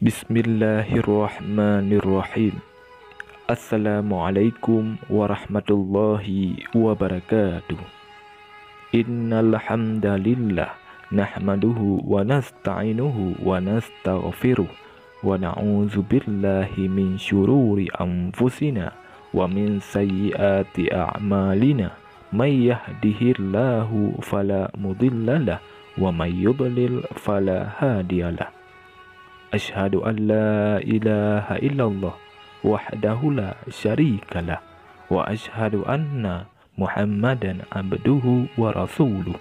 Bismillahirrahmanirrahim. Assalamualaikum warahmatullahi wabarakatuh. Innal hamdalillah nahmaduhu wa nasta'inuhu wa nastaghfiruh wa na'udzu billahi min syururi anfusina wa min sayyiati a'malina. May yahdihillahu fala mudhillalah wa may yudlil fala hadiyalah. Asyhadu an la ilaha illallah wahdahu la syarikalah wa asyhadu anna Muhammadan abduhu wa rasuluh.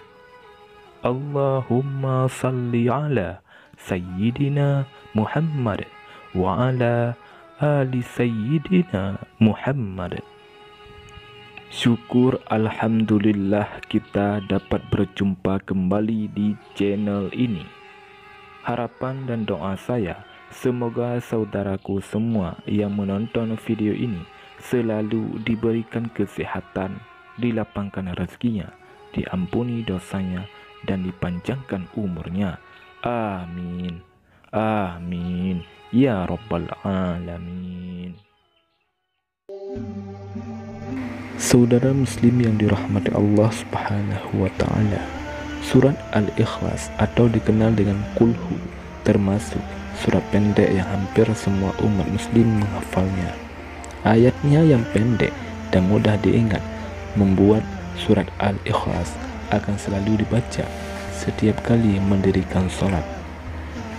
Allahumma salli ala sayyidina Muhammad wa ala ali sayyidina Muhammad. Syukur alhamdulillah kita dapat berjumpa kembali di channel ini. Harapan dan doa saya, semoga saudaraku semua yang menonton video ini selalu diberikan kesehatan, dilapangkan rezekinya, diampuni dosanya, dan dipanjangkan umurnya. Amin. Amin. Ya Rabbal Alamin. Saudara muslim yang dirahmati Allah Subhanahu wa Ta'ala, Surat Al-Ikhlas atau dikenal dengan Qul Hu termasuk surat pendek yang hampir semua umat muslim menghafalnya. Ayatnya yang pendek dan mudah diingat membuat surat Al-Ikhlas akan selalu dibaca setiap kali mendirikan sholat.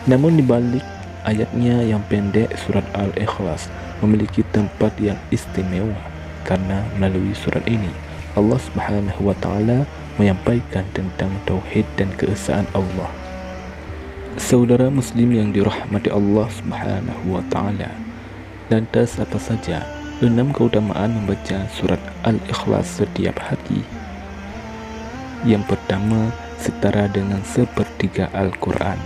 Namun dibalik ayatnya yang pendek, surat Al-Ikhlas memiliki tempat yang istimewa karena melalui surat ini Allah Subhanahu wa Ta'ala menyampaikan tentang tauhid dan keesaan Allah. Saudara muslim yang dirahmati Allah Subhanahu wa Ta'ala, lantas apa saja 6 keutamaan membaca surat Al-Ikhlas setiap hari? Yang pertama, setara dengan sepertiga Al-Quran.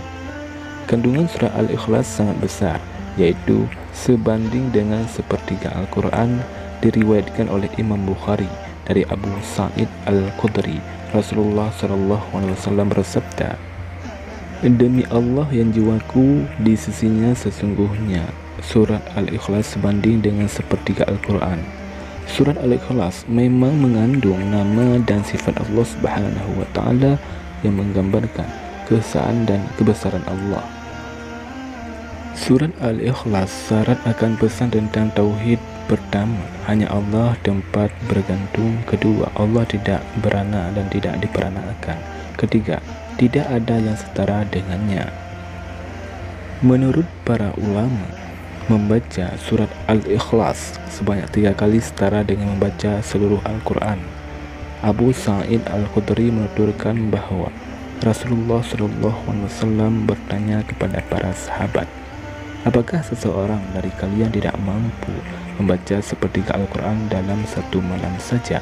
Kandungan surat Al-Ikhlas sangat besar, yaitu sebanding dengan sepertiga Al-Quran. Diriwayatkan oleh Imam Bukhari dari Abu Sa'id Al-Khudri, Rasulullah SAW bersabda, "Demi Allah yang jiwaku di sisinya, sesungguhnya surat Al-Ikhlas sebanding dengan sepertiga Al-Quran." Surat Al-Ikhlas memang mengandung nama dan sifat Allah Subhanahu wa Ta'ala yang menggambarkan keesaan dan kebesaran Allah. Surat Al-Ikhlas syarat akan pesan tentang tauhid. Pertama, hanya Allah tempat bergantung. Kedua, Allah tidak beranak dan tidak diperanakan. Ketiga, tidak ada yang setara dengannya. Menurut para ulama, membaca surat Al-Ikhlas sebanyak 3 kali setara dengan membaca seluruh Al-Quran. Abu Sa'id Al-Khudri menuturkan bahwa Rasulullah SAW bertanya kepada para sahabat, "Apakah seseorang dari kalian tidak mampu membaca sepertiga Al-Quran dalam satu malam saja?"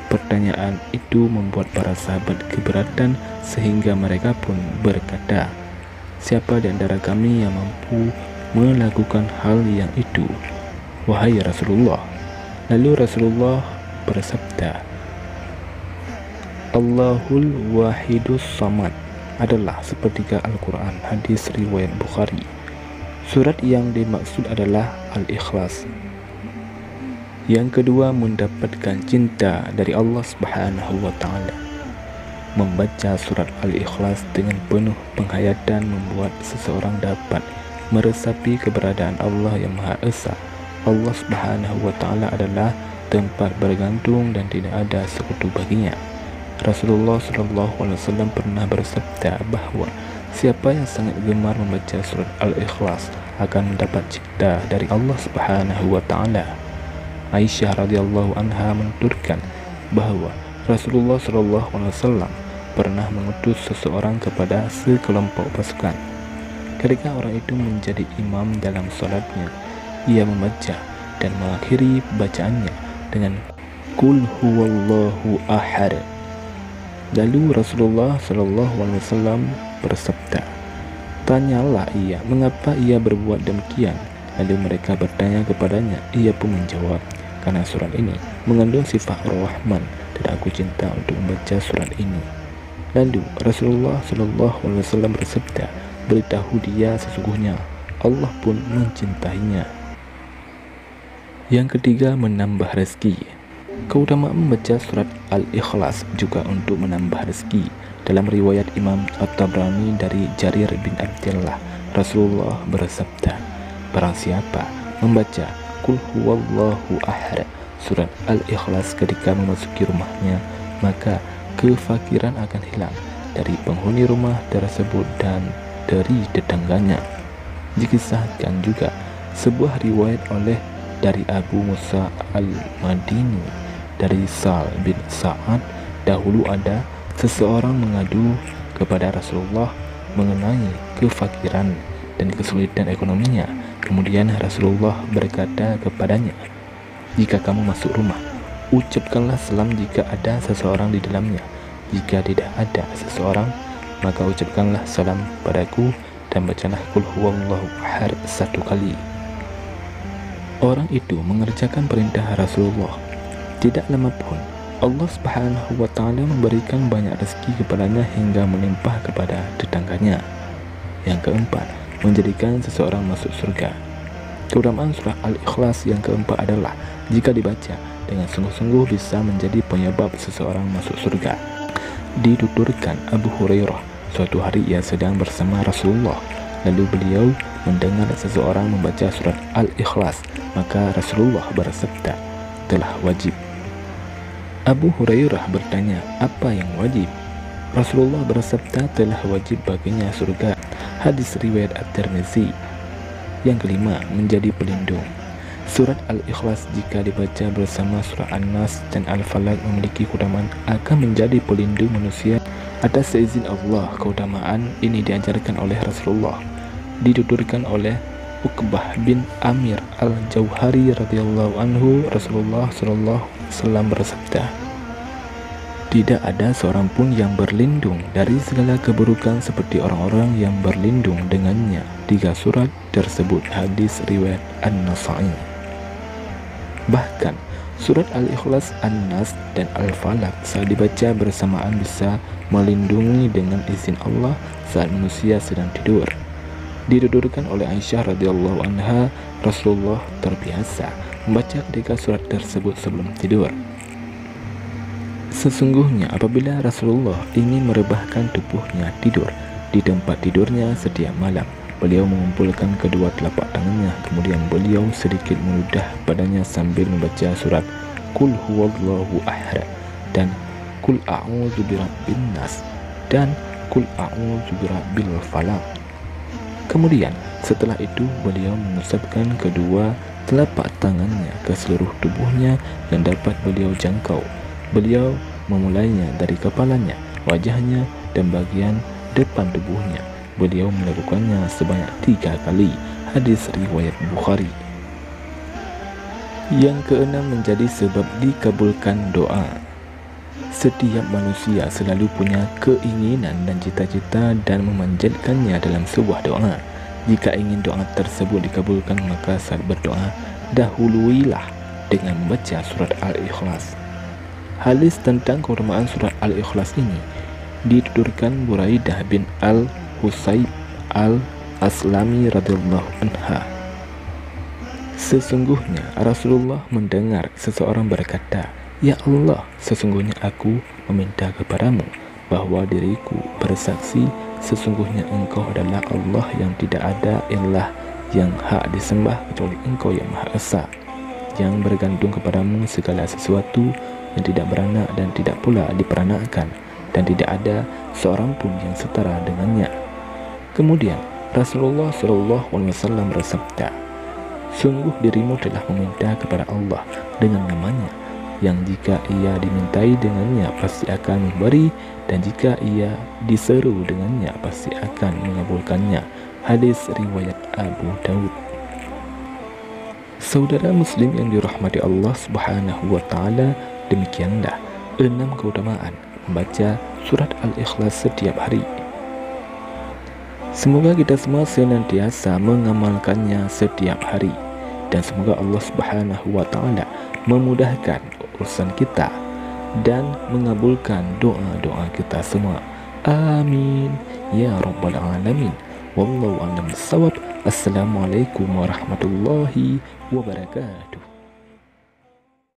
Pertanyaan itu membuat para sahabat keberatan sehingga mereka pun berkata, "Siapa di antara kami yang mampu melakukan hal yang itu, wahai Rasulullah?" Lalu Rasulullah bersabda, "Allahul Wahidus Samad adalah sepertiga Al-Quran." Hadis riwayat Bukhari. Surat yang dimaksud adalah Al-Ikhlas. Yang kedua, mendapatkan cinta dari Allah Subhanahu wa Ta'ala. Membaca surat Al-Ikhlas dengan penuh penghayatan membuat seseorang dapat meresapi keberadaan Allah yang Maha Esa. Allah Subhanahu wa Ta'ala adalah tempat bergantung dan tidak ada sekutu baginya. Rasulullah SAW pernah bersabda bahwa siapa yang sangat gemar membaca surat Al-Ikhlas akan mendapat cinta dari Allah Subhanahu wa Ta'ala. Aisyah radhiyallahu anha menuturkan bahwa Rasulullah SAW pernah mengutus seseorang kepada sekelompok pasukan. Ketika orang itu menjadi imam dalam salatnya, ia membaca dan mengakhiri bacaannya dengan Qul huwallahu ahad. Lalu Rasulullah SAW bersabda, "Tanyalah ia, mengapa ia berbuat demikian?" Lalu mereka bertanya kepadanya, ia pun menjawab, "Karena surat ini mengandung sifat Ar-Rahman dan aku cinta untuk membaca surat ini." Lalu Rasulullah SAW bersabda, "Beritahu dia sesungguhnya Allah pun mencintainya. Yang ketiga, menambah rezeki. Keutamaan membaca surat Al-Ikhlas juga untuk menambah rezeki. Dalam riwayat Imam At-Tabrani dari Jarir bin Abdullah, Rasulullah bersabda, barang siapa membaca Qul huwallahu ahad surat Al-Ikhlas ketika memasuki rumahnya, maka kefakiran akan hilang dari penghuni rumah tersebut dan dari tetangganya. Dikisahkan juga sebuah riwayat dari Abu Musa Al-Madini dari Sa'al bin Sa'ad, dahulu ada seseorang mengadu kepada Rasulullah mengenai kefakiran dan kesulitan ekonominya. Kemudian Rasulullah berkata kepadanya, jika kamu masuk rumah, ucapkanlah salam jika ada seseorang di dalamnya. Jika tidak ada seseorang, maka ucapkanlah salam padaku dan bacalah Qul huwallahu ahad 1 kali. Orang itu mengerjakan perintah Rasulullah. Tidak lama pun Allah Subhanahu wa Ta'ala memberikan banyak rezeki kepadanya hingga melimpah kepada tetangganya. Yang keempat, menjadikan seseorang masuk surga. Keutamaan surah Al-Ikhlas yang keempat adalah jika dibaca dengan sungguh-sungguh bisa menjadi penyebab seseorang masuk surga. Dituturkan Abu Hurairah, suatu hari ia sedang bersama Rasulullah, lalu beliau mendengar seseorang membaca surat Al-Ikhlas, maka Rasulullah bersabda, telah wajib. Abu Hurairah bertanya, apa yang wajib? Rasulullah bersabda, telah wajib baginya surga. Hadis riwayat At-Tirmizi. Yang kelima, menjadi pelindung. Surat Al-Ikhlas jika dibaca bersama surah An-Nas dan Al-Falaq memiliki keutamaan akan menjadi pelindung manusia atas seizin Allah. Keutamaan ini diajarkan oleh Rasulullah. Dituturkan oleh Uqbah bin Amir Al-Jauhari radhiyallahu anhu, Rasulullah sallallahu alaihi wasallam bersabda, tidak ada seorang pun yang berlindung dari segala keburukan seperti orang-orang yang berlindung dengannya. 3 surat tersebut hadis riwayat An-Nasa'i. Bahkan surat Al-Ikhlas, An-Nas dan Al-Falaq saat dibaca bersamaan bisa melindungi dengan izin Allah saat manusia sedang tidur. Dituturkan oleh Aisyah radhiyallahu anha, Rasulullah terbiasa membaca ketika surat tersebut sebelum tidur. Sesungguhnya apabila Rasulullah ingin merebahkan tubuhnya tidur di tempat tidurnya setiap malam, beliau mengumpulkan kedua telapak tangannya, kemudian beliau sedikit meludah padanya sambil membaca surat Qul huwallahu ahad dan Qul a'udzu birabbin nas dan Qul a'udzu birabbil falaq. Kemudian setelah itu beliau mengusapkan kedua telapak tangannya ke seluruh tubuhnya yang dapat beliau jangkau. Beliau memulainya dari kepalanya, wajahnya, dan bagian depan tubuhnya. Beliau melakukannya sebanyak 3 kali. Hadis riwayat Bukhari. Yang keenam, menjadi sebab dikabulkan doa. Setiap manusia selalu punya keinginan dan cita-cita dan memanjatkannya dalam sebuah doa. Jika ingin doa tersebut dikabulkan, maka saat berdoa dahuluilah dengan membaca surat Al-Ikhlas. Hadis tentang keutamaan surat Al-Ikhlas ini dituturkan Buraidah bin Al-Husayb Al-Aslami radhiyallahu anha. Sesungguhnya Rasulullah mendengar seseorang berkata, ya Allah, sesungguhnya aku meminta kepadamu bahwa diriku bersaksi sesungguhnya engkau adalah Allah yang tidak ada ilah yang hak disembah kecuali engkau yang Maha Esa, yang bergantung kepadamu segala sesuatu yang tidak beranak dan tidak pula diperanakkan, dan tidak ada seorang pun yang setara dengannya. Kemudian Rasulullah SAW bersabda, sungguh dirimu telah meminta kepada Allah dengan namanya, yang jika ia dimintai dengannya pasti akan memberi, dan jika ia diseru dengannya pasti akan mengabulkannya. Hadis riwayat Abu Daud. Saudara muslim yang dirahmati Allah Subhanahu wa Ta'ala, demikianlah 6 keutamaan membaca surat Al-Ikhlas setiap hari. Semoga kita semua senantiasa mengamalkannya setiap hari, dan semoga Allah Subhanahu wa Ta'ala memudahkan urusan kita dan mengabulkan doa-doa kita semua. Amin ya rabbal alamin. Wallahu a'lam bishawab. Assalamualaikum warahmatullahi wabarakatuh.